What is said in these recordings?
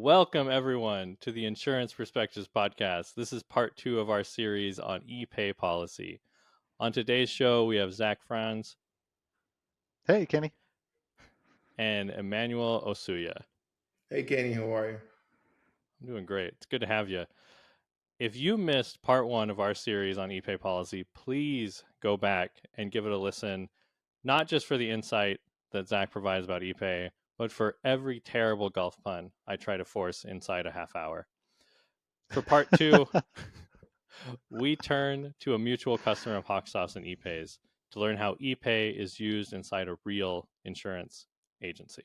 Welcome, everyone, to the Insurance Perspectives podcast. This is part 2 of our series on ePayPolicy. On today's show, we have Zach Franz Hey, Kenny. and Emmanuel Osuyah. Hey, Kenny, how are you? I'm doing great. It's good to have you. If you missed part 1 of our series on ePayPolicy, please go back and give it a listen, not just for the insight that Zach provides about ePay, but for every terrible golf pun I try to force inside a half hour. For part 2, we turn to a mutual customer of HawkSoft and ePay's to learn how ePay is used inside a real insurance agency.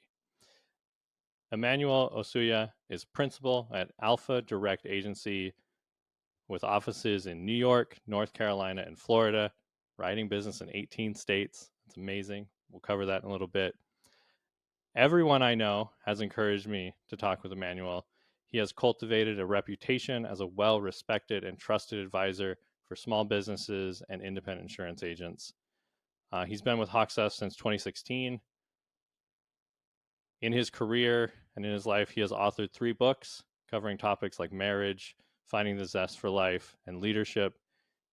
Emmanuel Osuyah is principal at Alpha Direct Agency with offices in New York, North Carolina, and Florida, writing business in 18 states. It's amazing. We'll cover that in a little bit. Everyone I know has encouraged me to talk with Emmanuel. He has cultivated a reputation as a well-respected and trusted advisor for small businesses and independent insurance agents. He's been with HawkSoft since 2016. In his career and in his life, he has authored 3 books covering topics like marriage, finding the zest for life, and leadership.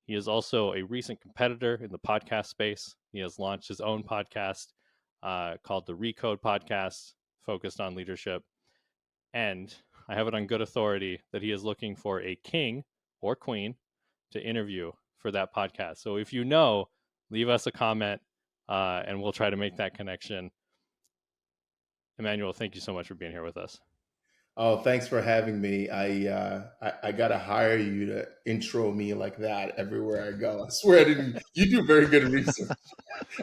He is also a recent competitor in the podcast space. He has launched his own podcast called the Recode Podcast, focused on leadership. And I have it on good authority that he is looking for a king or queen to interview for that podcast. So if you know, leave us a comment and we'll try to make that connection. Emmanuel, thank you so much for being here with us. Oh, thanks for having me. I gotta hire you to intro me like that everywhere I go. I swear I didn't. You do very good research.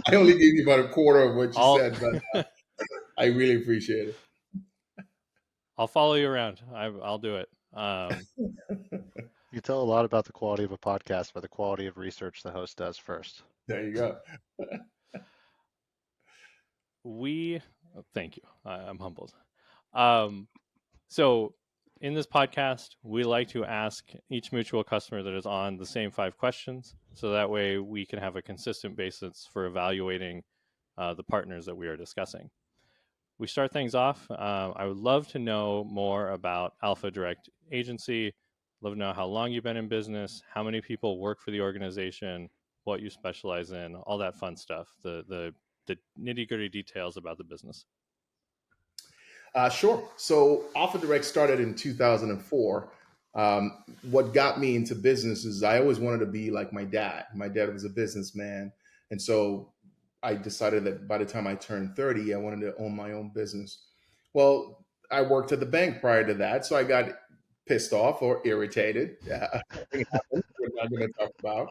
I only gave you about a quarter of what you said, but I really appreciate it. I'll follow you around. I'll do it. You tell a lot about the quality of a podcast by the quality of research the host does first. There you go. Thank you. I'm humbled. So in this podcast, we like to ask each mutual customer that is on the same 5 questions. So that way we can have a consistent basis for evaluating the partners that we are discussing. We start things off. I would love to know more about Alpha Direct Agency. Love to know how long you've been in business, how many people work for the organization, what you specialize in, all that fun stuff, the nitty-gritty details about the business. Sure. So Alpha Direct started in 2004. What got me into business is I always wanted to be like my dad. My dad was a businessman. And so I decided that by the time I turned 30, I wanted to own my own business. Well, I worked at the bank prior to that, so I got pissed off or irritated. We're not going to talk about.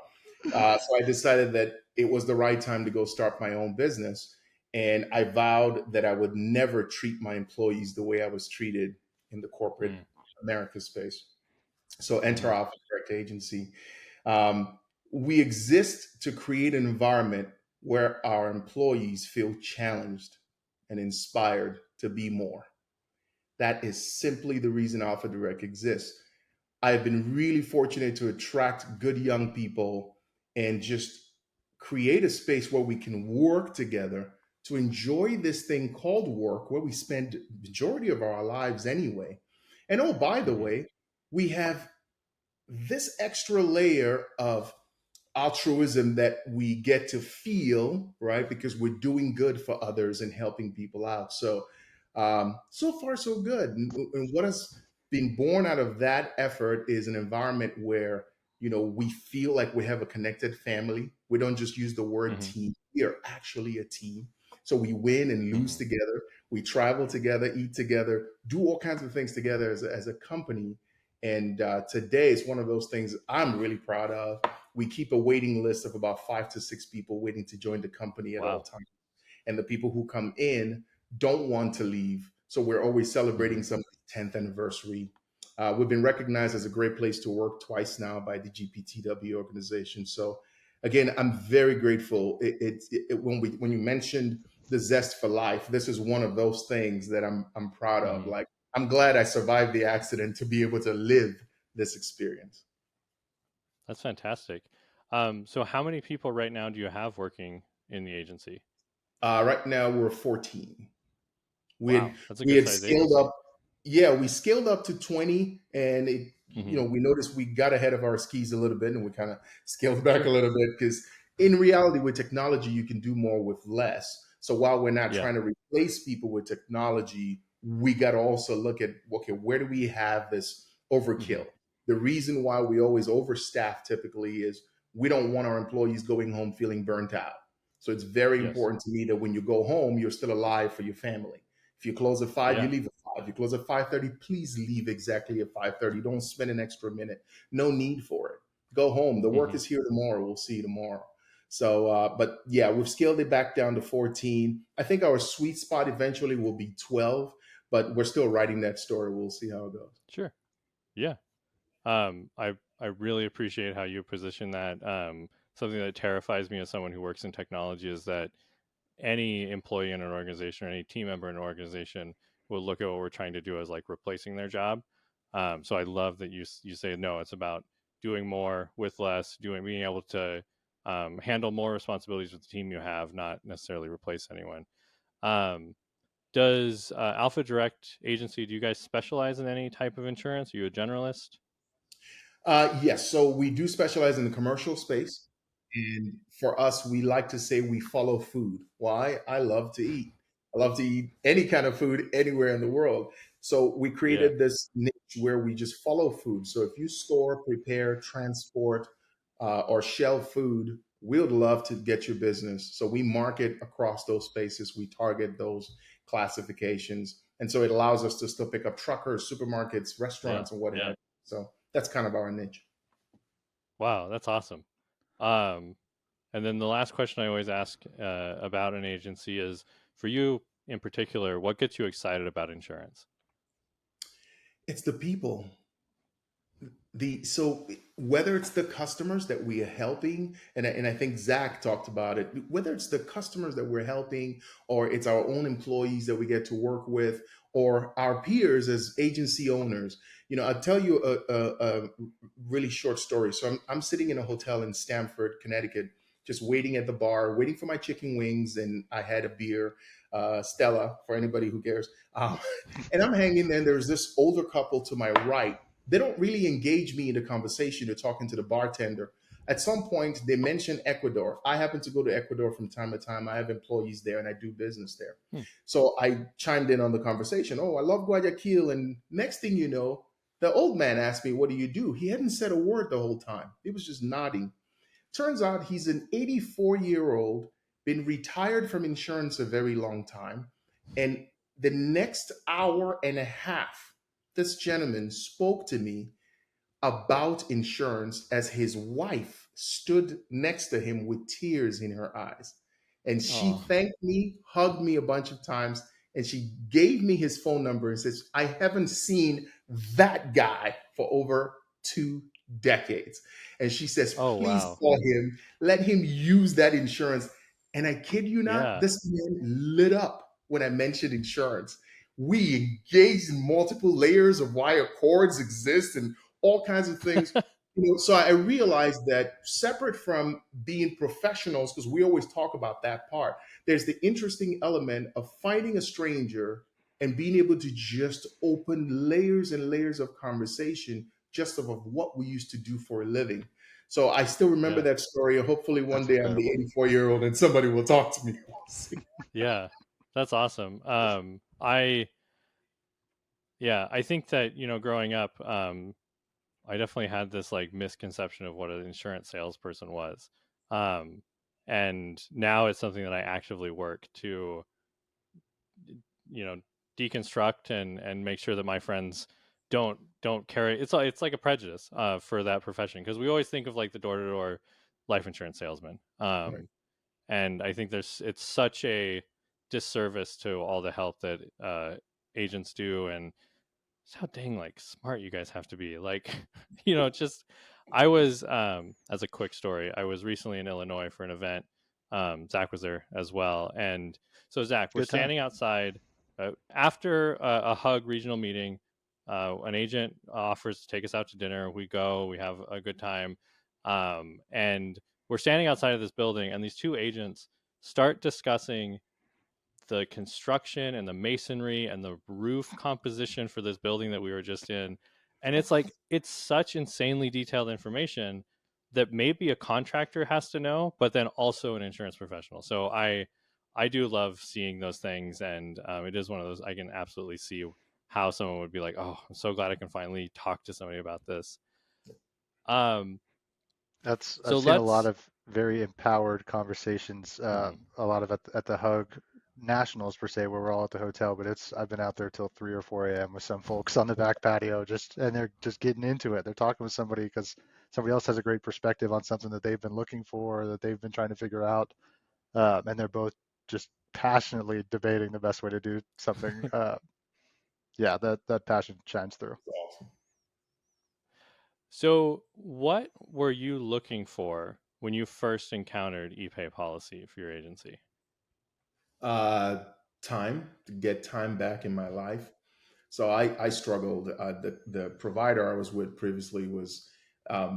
So I decided that it was the right time to go start my own business. And I vowed that I would never treat my employees the way I was treated in the corporate America space. So enter Alpha Direct Agency. We exist to create an environment where our employees feel challenged and inspired to be more. That is simply the reason Alpha Direct exists. I've been really fortunate to attract good young people and just create a space where we can work together to enjoy this thing called work, where we spend the majority of our lives anyway. And oh, by the way, we have this extra layer of altruism that we get to feel, right? Because we're doing good for others and helping people out. So, so far, so good. And what has been born out of that effort is an environment where, we feel like we have a connected family. We don't just use the word team. We are actually a team. So we win and lose together. We travel together, eat together, do all kinds of things together as a company. And today is one of those things I'm really proud of. We keep a waiting list of about 5 to 6 people waiting to join the company at all times. And the people who come in don't want to leave. So we're always celebrating somebody's 10th anniversary. We've been recognized as a great place to work twice now by the GPTW organization. So again, I'm very grateful. When you mentioned the zest for life, this is one of those things that I'm proud of. Like, I'm glad I survived the accident to be able to live this experience. That's fantastic. So how many people right now do you have working in the agency? Right now we're 14. Wow, that's a good size agency. Yeah, we scaled up to 20, and Hmm. we noticed we got ahead of our skis a little bit, and we kind of scaled back a Sure. little bit because in reality, with technology, you can do more with less. So while we're not Yeah. trying to replace people with technology, we got to also look at, okay, where do we have this Hmm. overkill? The reason why we always overstaff typically is we don't want our employees going home feeling burnt out. So it's very Yes. important to me that when you go home, you're still alive for your family. If you close at 5, you Yeah. leave at 5. You close at 5:30, please leave exactly at 5:30. Don't spend an extra minute. No need for it. Go home. The work Hmm. is here tomorrow. We'll see you tomorrow. So, but yeah, we've scaled it back down to 14. I think our sweet spot eventually will be 12, but we're still writing that story. We'll see how it goes. Sure. Yeah. I really appreciate how you position that. Something that terrifies me as someone who works in technology is that any employee in an organization or any team member in an organization will look at what we're trying to do as like replacing their job. So I love that you say no. It's about doing more with less, being able to handle more responsibilities with the team you have, not necessarily replace anyone. Um, does Alpha Direct Agency, do you guys specialize in any type of insurance? Are you a generalist? Yes, so we do specialize in the commercial space. And for us, we like to say we follow food. Why? I love to eat. I love to eat any kind of food anywhere in the world. So we Yeah. created this niche where we just follow food. So if you store, prepare, transport, or shelf food, we would love to get your business. So we market across those spaces. We target those classifications. And so it allows us to still pick up truckers, supermarkets, Yeah. restaurants, and what have you. So that's kind of our niche. Wow, that's awesome. Um, and then the last question I always ask about an agency is, for you in particular, what gets you excited about insurance? It's the people. So whether it's the customers that we are helping, and I think Zach talked about it, whether it's the customers that we're helping, or it's our own employees that we get to work with, or our peers as agency owners. I'll tell you a really short story. So I'm sitting in a hotel in Stamford, Connecticut, just waiting at the bar, waiting for my chicken wings, and I had a beer, Stella, for anybody who cares. Um, and I'm hanging there, and there's this older couple to my right. They don't really engage me in the conversation. They're talking to the bartender. At some point, they mention Ecuador. I happen to go to Ecuador from time to time. I have employees there and I do business there. Hmm. So I chimed in on the conversation. Oh, I love Guayaquil. And next thing you know, the old man asked me, what do you do? He hadn't said a word the whole time. He was just nodding. Turns out he's an 84-year-old, been retired from insurance a very long time. And the next hour and a half, this gentleman spoke to me about insurance as his wife stood next to him with tears in her eyes. And she Oh, thanked me, hugged me a bunch of times, and she gave me his phone number and says, I haven't seen that guy for over 2 decades. And she says, oh, please wow. call him, let him use that insurance. And I kid you not, Yeah. this man lit up when I mentioned insurance. We engaged in multiple layers of why accords exist and all kinds of things. So I realized that separate from being professionals, because we always talk about that part, there's the interesting element of finding a stranger and being able to just open layers and layers of conversation just of what we used to do for a living. So I still remember Yeah. that story. Hopefully one That's day I'm the incredible. 84-year-old and somebody will talk to me. We'll see. Yeah. That's awesome. I think that, growing up, I definitely had this like misconception of what an insurance salesperson was. Um, and now it's something that I actively work to, you know, deconstruct and make sure that my friends don't carry it's like a prejudice for that profession, because we always think of like the door-to-door life insurance salesman. Right. And I think it's such a disservice to all the help that agents do, and it's how dang like smart you guys have to be. Like, just I was as a quick story, I was recently in Illinois for an event. Zach was there as well, and so Zach, we're Good time. standing outside after a hug regional meeting. An agent offers to take us out to dinner. We go, we have a good time, and we're standing outside of this building, and these two agents start discussing the construction and the masonry and the roof composition for this building that we were just in. And it's like, it's such insanely detailed information that maybe a contractor has to know, but then also an insurance professional. So I do love seeing those things, and it is one of those I can absolutely see how someone would be like, "Oh, I'm so glad I can finally talk to somebody about this." Um, I've so seen a lot let's. of very empowered conversations, Mhm. a lot of at the Hug Nationals per se, where we're all at the hotel, but I've been out there till 3 or 4 a.m. with some folks on the back patio, and they're just getting into it. They're talking with somebody because somebody else has a great perspective on something that they've been looking for, that they've been trying to figure out, and they're both just passionately debating the best way to do something. Yeah, that passion shines through. Awesome. So, what were you looking for when you first encountered ePayPolicy for your agency? Uh, Time to get time back in my life. So I struggled. The provider I was with previously was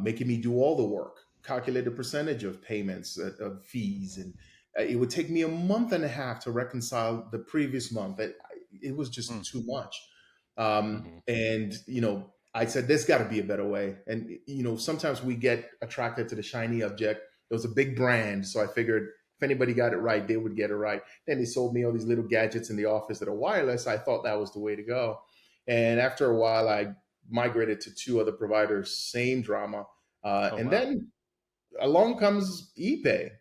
making me do all the work, calculate the percentage of payments, of fees, and it would take me a month and a half to reconcile the previous month. It was Mm, just too much. Hmm. And I said, there's got to be a better way. And sometimes we get attracted to the shiny object. It was a big brand, so I figured if anybody got it right, they would get it right. Then they sold me all these little gadgets in the office that are wireless. I thought that was the way to go. And after a while, I migrated to two other providers, same drama. Oh, And wow. then along comes ePay.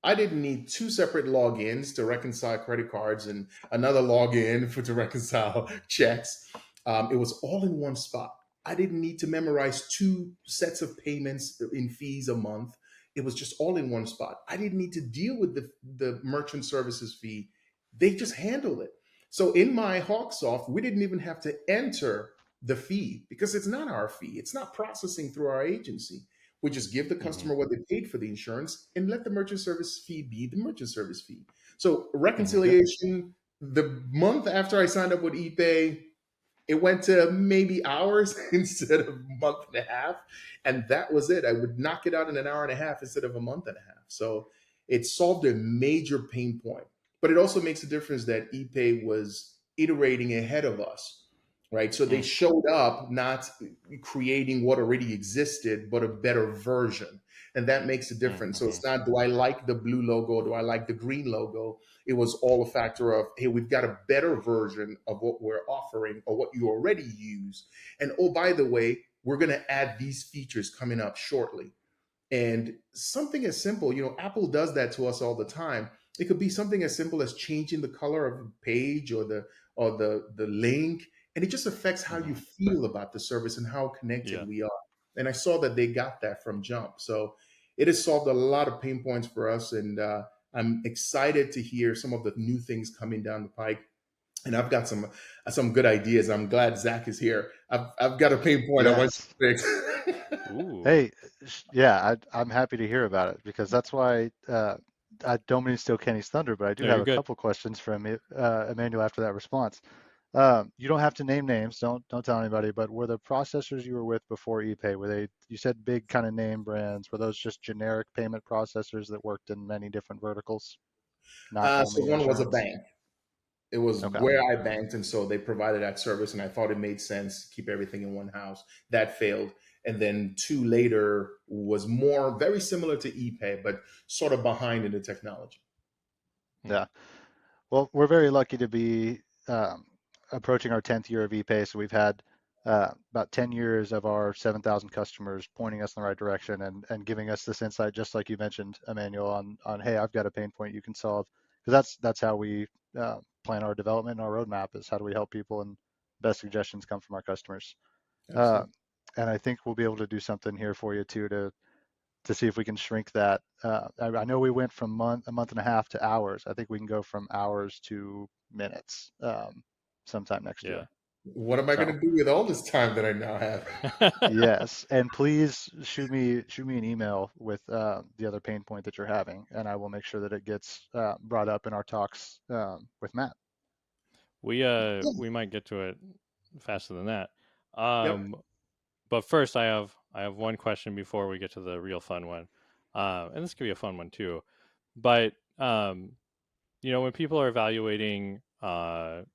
I didn't need two separate logins to reconcile credit cards and another login to reconcile checks. It was all in one spot. I didn't need to memorize two sets of payments in fees a month. It was just all in one spot. I didn't need to deal with the merchant services fee. They just handled it. So in my HawkSoft, we didn't even have to enter the fee because it's not our fee. It's not processing through our agency. We just give the Hmm. customer what they paid for the insurance and let the merchant service fee be the merchant service fee. So Hmm. yep. reconciliation, the month after I signed up with ePay, it went to maybe hours instead of a month and a half. And that was it. I would knock it out in an hour and a half instead of a month and a half. So it solved a major pain point. But it also makes a difference that ePay was iterating ahead of us, right? So they Mm. showed up not creating what already existed, but a better version. And that makes a difference. So Mm-hmm. it's not, do I like the blue logo? Do I like the green logo? It was all a factor of, hey, we've got a better version of what we're offering or what you already use. And oh, by the way, we're going to add these features coming up shortly. And something as simple, Apple does that to us all the time. It could be something as simple as changing the color of a page or the link, and it just affects how you Hmm. feel about the service and how Yeah. connected we are. And I saw that they got that from jump. So it has solved a lot of pain points for us, and I'm excited to hear some of the new things coming down the pike. And I've got some good ideas. I'm glad Zach is here. I've got a pain point I want Yes. you to fix. Ooh. Hey, yeah, I'm happy to hear about it because that's why I don't mean to steal Kenny's thunder, but I do No, have you're a good. couple questions from Emmanuel after that response. You don't have to name names, don't tell anybody, but were the processors you were with before ePay, were they, you said big kind of name brands, were those just generic payment processors that worked in many different verticals, not So only one was a insurance? bank. It was Okay. where I banked, and so they provided that service, and I thought it made sense to keep everything in one house. That failed, and then two later was more very similar to ePay, but sort of behind in the technology. Hmm. Yeah. Well, we're very lucky to be approaching our 10th year of ePay. So we've had about 10 years of our 7,000 customers pointing us in the right direction and giving us this insight, just like you mentioned, Emmanuel, on hey, I've got a pain point you can solve. Because that's how we plan our development and our roadmap is how do we help people, and best suggestions come from our customers. Uh, Absolutely. and I think we'll be able to do something here for you too to see if we can shrink that. I know we went from a month and a half to hours. I think we can go from hours to minutes sometime next Yeah. year. What am I going So to do with all this time that I now have? yes, and please shoot me an email with the other pain point that you're having, and I will make sure that it gets brought up in our talks with Matt. We might get to it faster than that. Yep. Um, but first, I have one question before we get to the real fun one, and this could be a fun one too. But when people are evaluating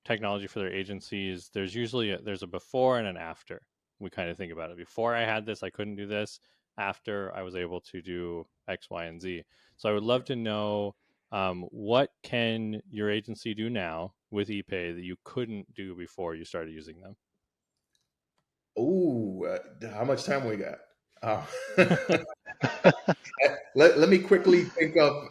technology for their agencies, there's usually there's a before and an after. We kind of think about it. Before I had this, I couldn't do this. After, I was able to do X, Y, and Z. So I would love to know, what can your agency do now with ePay that you couldn't do before you started using them? Ooh, how much time we got? Let me quickly think of,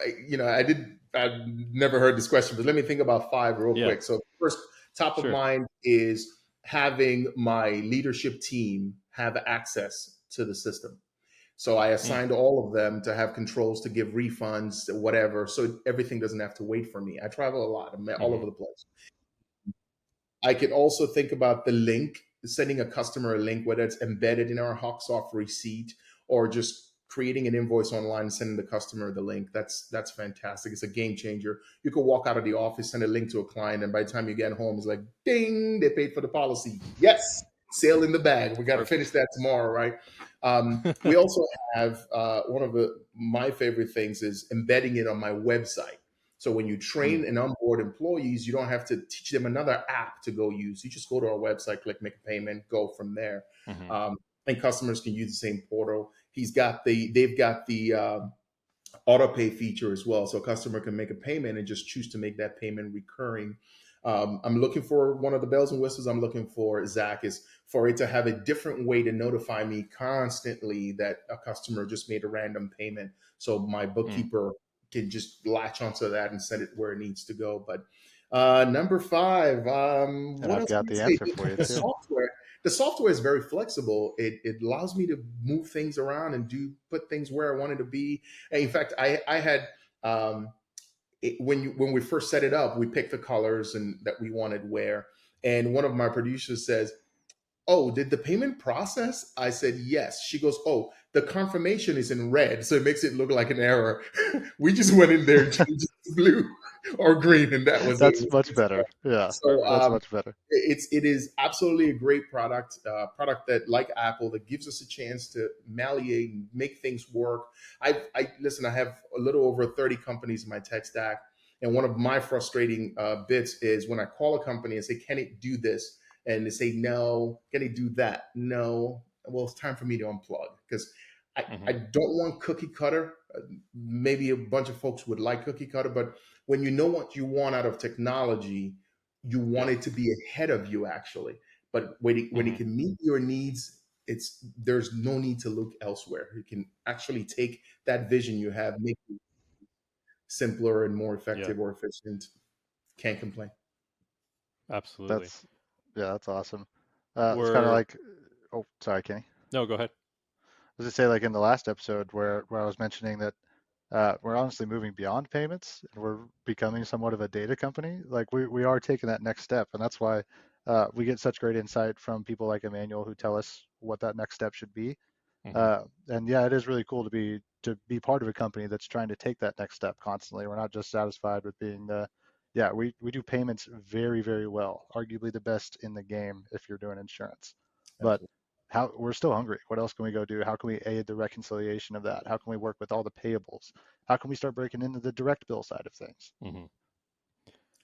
I've never heard this question, but let me think about five real Yeah, quick. So first, top of sure. mind is having my leadership team have access to the system. So I assigned all of them to have controls to give refunds, whatever, so everything doesn't have to wait for me. I travel a lot. I'm all over the place. I could also think about the link, sending a customer a link, whether it's embedded in our HawkSoft receipt or just creating an invoice online and sending the customer the link. That's fantastic. It's a game changer. You could walk out of the office, send a link to a client, and by the time you get home, it's like, ding, they paid for the policy. Yes, sale in the bag. We got to finish that tomorrow, right? We also have one of my favorite things is embedding it on my website. So when you train and onboard employees, you don't have to teach them another app to go use. You just go to our website, click make a payment, go from there. And customers can use the same portal. They've got the auto pay feature as well. So a customer can make a payment and just choose to make that payment recurring. I'm looking for one of the bells and whistles I'm looking for, Zach, is for it to have a different way to notify me constantly that a customer just made a random payment. So my bookkeeper can just latch onto that and send it where it needs to go. But number five, And what I've else got can you the say? answer for you The too. software. The software is very flexible. It allows me to move things around and put things where I wanted to be. And in fact, I had when we first set it up, we picked the colors and that we wanted where. And one of my producers says, "Oh, did the payment process?" I said, "Yes." She goes, "Oh, the confirmation is in red, so it makes it look like an error." We just went in there and changed it to blue or green, and that was it. That's much better. Yeah, So that's much better. it is absolutely a great product that, like Apple, that gives us a chance to malleate and make things work. I listen. I have a little over 30 companies in my tech stack, and one of my frustrating bits is when I call a company and say, "Can it do this?" and they say, "No." "Can it do that?" "No." Well, it's time for me to unplug because I don't want cookie cutter. Maybe a bunch of folks would like cookie cutter, but when you know what you want out of technology, you want it to be ahead of you actually. But when it can meet your needs, there's no need to look elsewhere. You can actually take that vision you have, make it simpler and more effective or efficient. Can't complain. Absolutely. That's awesome. It's kind of like, oh, sorry, Kenny. No, go ahead. I was gonna say, like in the last episode where I was mentioning that we're honestly moving beyond payments and we're becoming somewhat of a data company. Like we are taking that next step, and that's why we get such great insight from people like Emmanuel who tell us what that next step should be. And yeah, it is really cool to be part of a company that's trying to take that next step constantly. We're not just satisfied with being we do payments very, very well, arguably the best in the game if you're doing insurance. But how we're still hungry. What else can we go do? How can we aid the reconciliation of that? How can we work with all the payables? How can we start breaking into the direct bill side of things?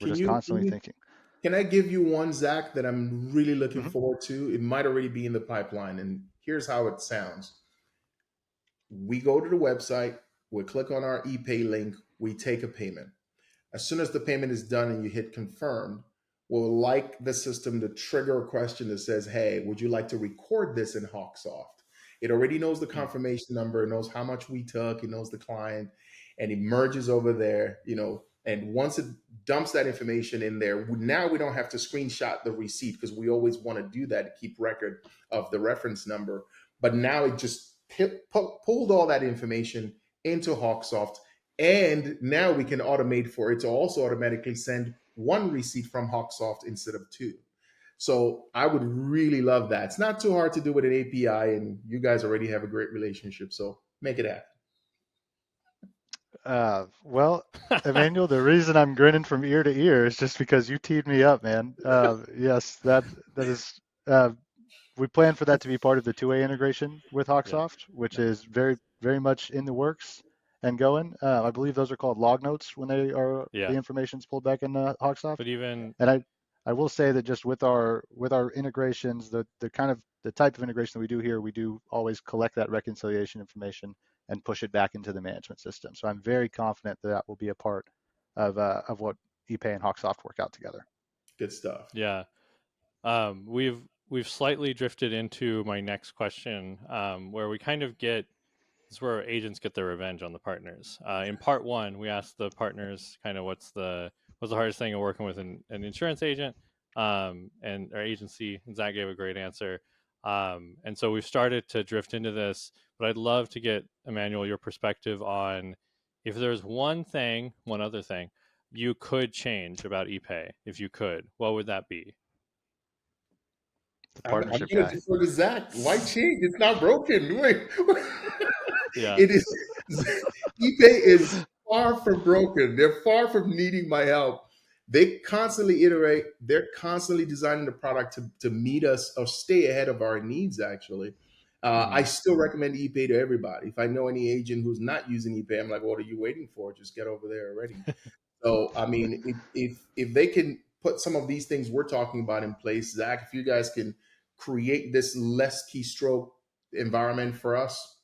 We're just constantly thinking. Can I give you one, Zach, that I'm really looking forward to? It might already be in the pipeline, and here's how it sounds. We go to the website, we click on our ePay link, we take a payment. As soon as the payment is done and you hit confirm, we'll like the system to trigger a question that says, "Hey, would you like to record this in HawkSoft?" It already knows the confirmation number, it knows how much we took, it knows the client, and it merges over there, and once it dumps that information in there, now we don't have to screenshot the receipt because we always want to do that to keep record of the reference number. But now it just pulled all that information into HawkSoft, and now we can automate for it to also automatically send one receipt from HawkSoft instead of two. So I would really love that. It's not too hard to do with an API, and you guys already have a great relationship. So make it happen. Well, Emmanuel, the reason I'm grinning from ear to ear is just because you teed me up, man. Yes, that is. We plan for that to be part of the two-way integration with HawkSoft, which is very, very much in the works. and going. I believe those are called log notes when the Yeah. information's pulled back in HawkSoft. But even And I will say that just with our integrations, the type of integration that we do here, we do always collect that reconciliation information and push it back into the management system. So I'm very confident that will be a part of what ePay and HawkSoft work out together. Good stuff. yeah, we've slightly drifted into my next question, where we kind of get this is where agents get their revenge on the partners. In part one, we asked the partners kind of what's the hardest thing of working with an insurance agent, and our agency. And Zach gave a great answer. And so we've started to drift into this, but I'd love to get, Emmanuel, your perspective on if there's one other thing you could change about ePay. If you could, what would that be? The I'm partnership going to guy. defer to Zach. Why change? It's not broken. Wait. Yeah. It is. ePay is far from broken. They're far from needing my help. They constantly iterate. They're constantly designing the product to meet us or stay ahead of our needs, actually. I still recommend ePay to everybody. If I know any agent who's not using ePay, I'm like, what are you waiting for? Just get over there already. So, I mean, if they can put some of these things we're talking about in place, Zach, if you guys can create this less keystroke environment for us,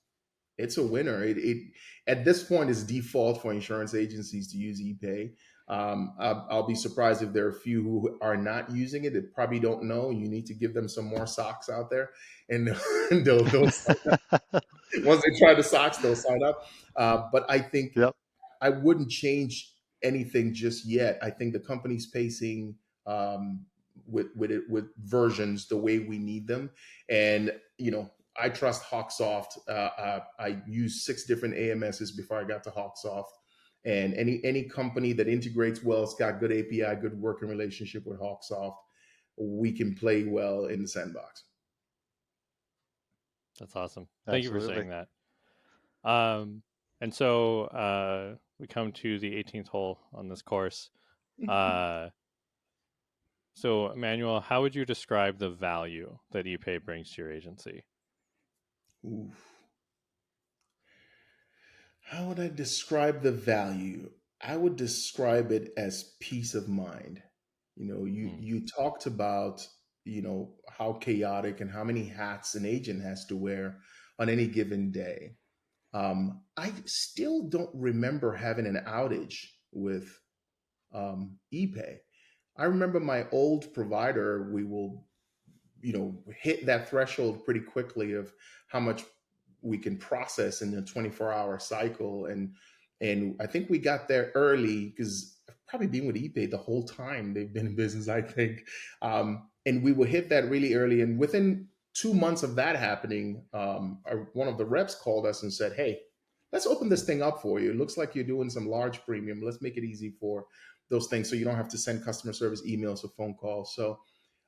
it's a winner. It at this point is default for insurance agencies to use ePay. I'll be surprised if there are a few who are not using it. They probably don't know. You need to give them some more socks out there, and they'll sign up. Once they try the socks, they'll sign up. But I think Yep. I wouldn't change anything just yet. I think the company's pacing with versions the way we need them, and I trust HawkSoft. I used 6 different AMSs before I got to HawkSoft, and any company that integrates well, it's got good API, good working relationship with HawkSoft, we can play well in the sandbox. That's awesome. Thank you for Absolutely. saying that. And so we come to the 18th hole on this course. So, Emmanuel, how would you describe the value that ePay brings to your agency? Oof. How would I describe the value? I would describe it as peace of mind. You talked about, how chaotic and how many hats an agent has to wear on any given day. I still don't remember having an outage with ePay. I remember my old provider, we will, hit that threshold pretty quickly of how much we can process in a 24-hour cycle. And I think we got there early because I've probably been with ePay the whole time they've been in business, I think. And we will hit that really early. And within 2 months of that happening, one of the reps called us and said, "Hey, let's open this thing up for you. It looks like you're doing some large premium. Let's make it easy for those things so you don't have to send customer service emails or phone calls." So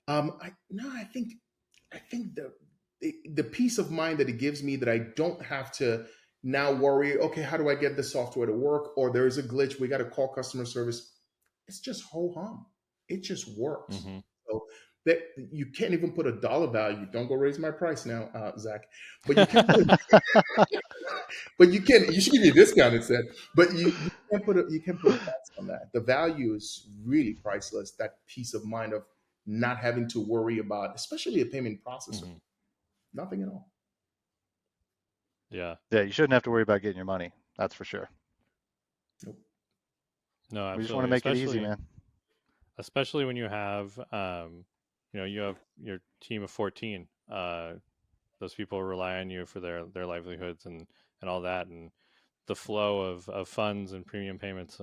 I think the peace of mind that it gives me that I don't have to now worry, okay, how do I get this software to work? Or there's a glitch, we got to call customer service. It's just ho hum. It just works. Mm-hmm. So that you can't even put a dollar value. Don't go raise my price now, Zach. But you can put but you should give me a discount instead. But you can't put a price on that. The value is really priceless. That peace of mind of not having to worry about, especially a payment processor. Mm-hmm. Nothing at all. Yeah. Yeah, you shouldn't have to worry about getting your money. That's for sure. Nope. No, We just want to absolutely. make it easy, man. Especially when you have, you have your team of 14. Those people rely on you for their livelihoods and all that, and the flow of funds and premium payments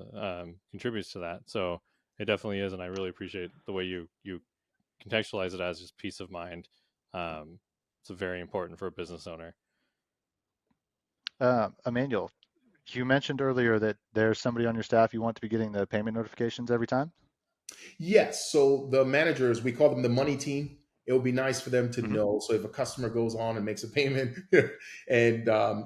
contributes to that. So it definitely is, and I really appreciate the way you contextualize it as just peace of mind. It's very important for a business owner. Emmanuel, you mentioned earlier that there's somebody on your staff you want to be getting the payment notifications every time. Yes. So the managers, we call them the money team. It would be nice for them to know. So if a customer goes on and makes a payment, and I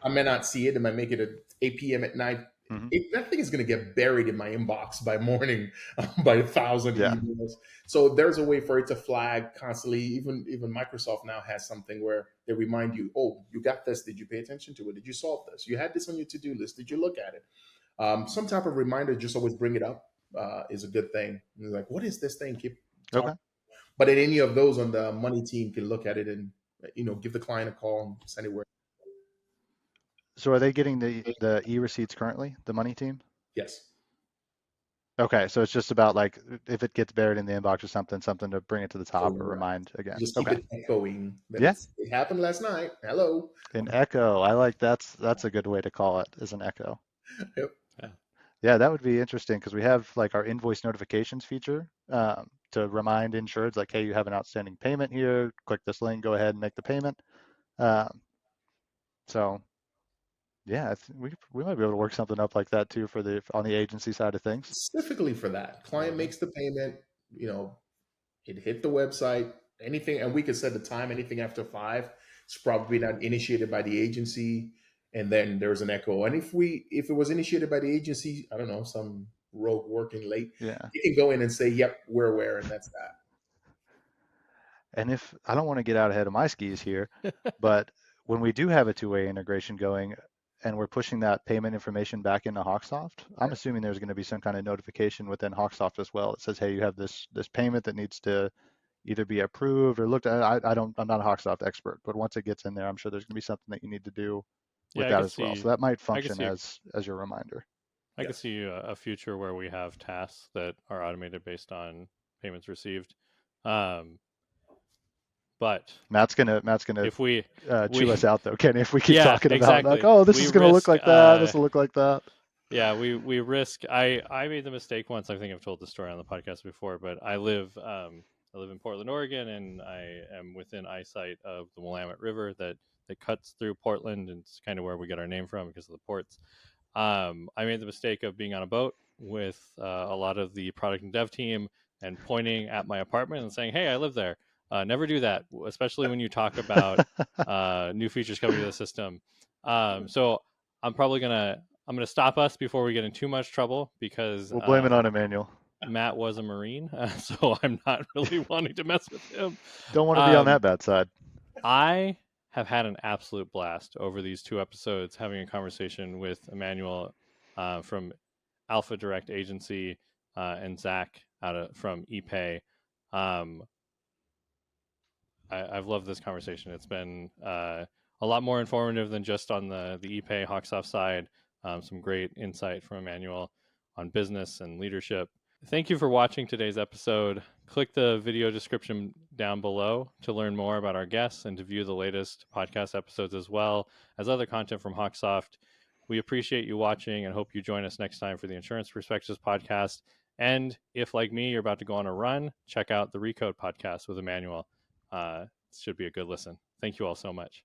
may not see it, it might make it at 8 p.m. at night Mhm. That thing is going to get buried in my inbox by morning by 1,000 Yeah. emails. So there's a way for it to flag constantly. Even Microsoft now has something where they remind you, oh, you got this. Did you pay attention to it? Did you solve this? You had this on your to-do list. Did you look at it? Some type of reminder, just always bring it up, is a good thing. And like, what is this thing? Keep talking. Okay. But in any of those on the money team can look at it and give the client a call and send it where. So are they getting the e-receipts currently, the money team? Yes. Okay, so it's just about like if it gets buried in the inbox or something to bring it to the top or Correct. remind again. Just keep Okay. it echoing. That Yeah. it happened last night. Hello. An echo. I like that's a good way to call it, is an echo. Yep. Yeah, that would be interesting because we have like our invoice notifications feature to remind insureds like, hey, you have an outstanding payment here. Click this link, go ahead and make the payment. So yeah, we might be able to work something up like that too for on the agency side of things. Specifically for that, client makes the payment. It hit the website. Anything, and we could set the time. Anything after 5, it's probably not initiated by the agency, and then there's an echo. And if it was initiated by the agency, I don't know, some rogue working late, Yeah. you can go in and say, "Yep, we're aware," and that's that. And if I don't want to get out ahead of my skis here, but when we do have a two-way integration going and we're pushing that payment information back into HawkSoft, I'm assuming there's going to be some kind of notification within HawkSoft as well. It says, hey, you have this payment that needs to either be approved or looked at. I'm not a HawkSoft expert, but once it gets in there, I'm sure there's going to be something that you need to do with that as well. So that might function as your reminder. I could see a future where we have tasks that are automated based on payments received. But Matt's gonna if we chew us out though, Kenny, if we keep talking exactly. about like, oh, this is gonna look like that, this will look like that. Yeah, we risk. I made the mistake once. I think I've told the story on the podcast before, but I live in Portland, Oregon, and I am within eyesight of the Willamette River that cuts through Portland, and it's kind of where we get our name from because of the ports. I made the mistake of being on a boat with a lot of the product and dev team and pointing at my apartment and saying, "Hey, I live there." Never do that, especially when you talk about new features coming to the system. So I'm gonna stop us before we get in too much trouble because we'll blame it on Emmanuel. Matt was a Marine, so I'm not really wanting to mess with him. Don't want to be on that bad side. I have had an absolute blast over these 2 episodes having a conversation with Emmanuel from Alpha Direct Agency and Zach from ePay. I've loved this conversation. It's been a lot more informative than just on the ePay HawkSoft side. Some great insight from Emmanuel on business and leadership. Thank you for watching today's episode. Click the video description down below to learn more about our guests and to view the latest podcast episodes as well as other content from HawkSoft. We appreciate you watching and hope you join us next time for the Insurance Perspectives podcast. And if, like me, you're about to go on a run, check out the Recode podcast with Emmanuel. It should be a good listen. Thank you all so much.